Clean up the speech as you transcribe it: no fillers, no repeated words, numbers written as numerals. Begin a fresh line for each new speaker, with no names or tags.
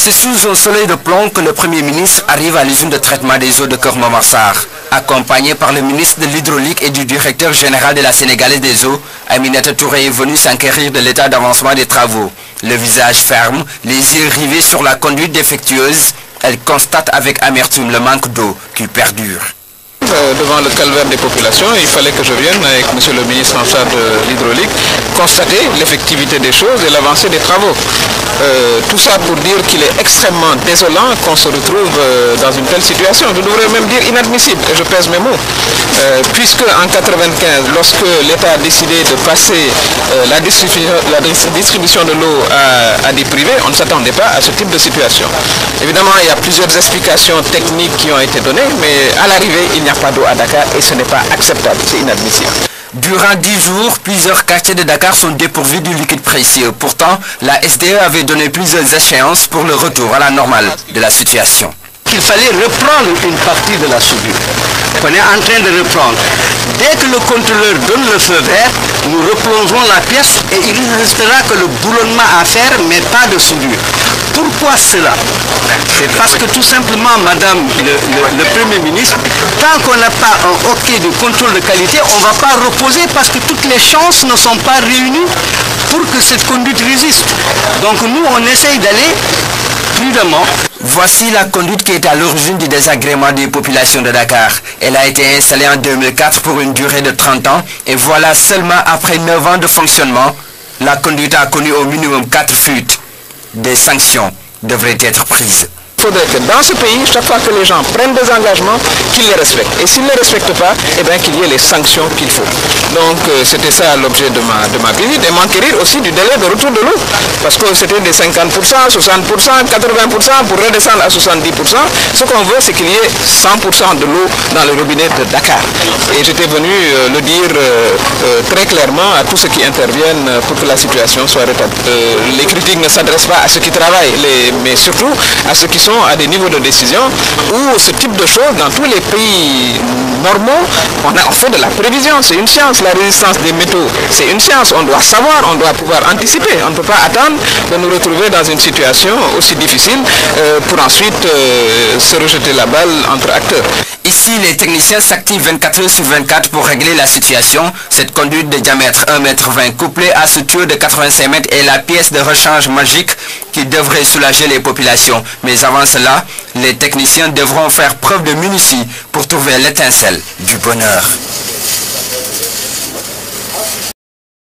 C'est sous un soleil de plomb que le Premier ministre arrive à l'usine de traitement des eaux de Keur Momar Sarr. Accompagné par le ministre de l'Hydraulique et du directeur général de la Sénégalaise des eaux, Aminata Touré est venue s'enquérir de l'état d'avancement des travaux. Le visage ferme, les yeux rivés sur la conduite défectueuse, elle constate avec amertume le manque d'eau qui perdure.
Devant le calvaire des populations, il fallait que je vienne avec monsieur le ministre en charge de l'hydraulique constater l'effectivité des choses et l'avancée des travaux. Tout ça pour dire qu'il est extrêmement désolant qu'on se retrouve dans une telle situation. Je devrais même dire inadmissible, et je pèse mes mots. Puisque en 1995, lorsque l'État a décidé de passer la distribution de l'eau à des privés, on ne s'attendait pas à ce type de situation. Évidemment, il y a plusieurs explications techniques qui ont été données, mais à l'arrivée, il n'y a pas d'eau à Dakar et ce n'est pas acceptable, c'est inadmissible.
Durant 10 jours, plusieurs quartiers de Dakar sont dépourvus du liquide précieux. Pourtant, la SDE avait donné plusieurs échéances pour le retour à la normale de la situation.
Il fallait reprendre une partie de la soudure qu'on est en train de reprendre. Dès que le contrôleur donne le feu vert, nous replongerons la pièce et il ne restera que le boulonnement à faire, mais pas de soudure. Pourquoi cela? C'est parce que tout simplement, Madame le Premier ministre, tant qu'on n'a pas un OK de contrôle de qualité, on ne va pas reposer parce que toutes les chances ne sont pas réunies pour que cette conduite résiste. Donc nous, on essaye d'aller prudemment.
Voici la conduite qui est à l'origine du désagrément des populations de Dakar. Elle a été installée en 2004 pour une durée de 30 ans et voilà seulement après 9 ans de fonctionnement, la conduite a connu au minimum 4 fuites. Des sanctions devraient être prises.
Il faudrait que dans ce pays, chaque fois que les gens prennent des engagements, qu'ils les respectent. Et s'ils ne les respectent pas, eh bien qu'il y ait les sanctions qu'il faut. Donc c'était ça l'objet de ma visite et m'enquérir aussi du délai de retour de l'eau. Parce que c'était des 50%, 60%, 80% pour redescendre à 70%. Ce qu'on veut, c'est qu'il y ait 100% de l'eau dans le robinet de Dakar. Et j'étais venu le dire très clairement à tous ceux qui interviennent pour que la situation soit rétablie. Les critiques ne s'adressent pas à ceux qui travaillent, mais surtout à ceux qui sont à des niveaux de décision où ce type de choses, dans tous les pays normaux, on fait de la prévision, c'est une science. La résistance des métaux, c'est une science. On doit savoir, on doit pouvoir anticiper. On ne peut pas attendre de nous retrouver dans une situation aussi difficile pour ensuite se rejeter la balle entre acteurs.
Ici, les techniciens s'activent 24 heures sur 24 pour régler la situation. Cette conduite de diamètre 1,20 m couplée à ce tuyau de 85 mètres est la pièce de rechange magique qui devrait soulager les populations. Mais avant cela, les techniciens devront faire preuve de minutie pour trouver l'étincelle du bonheur.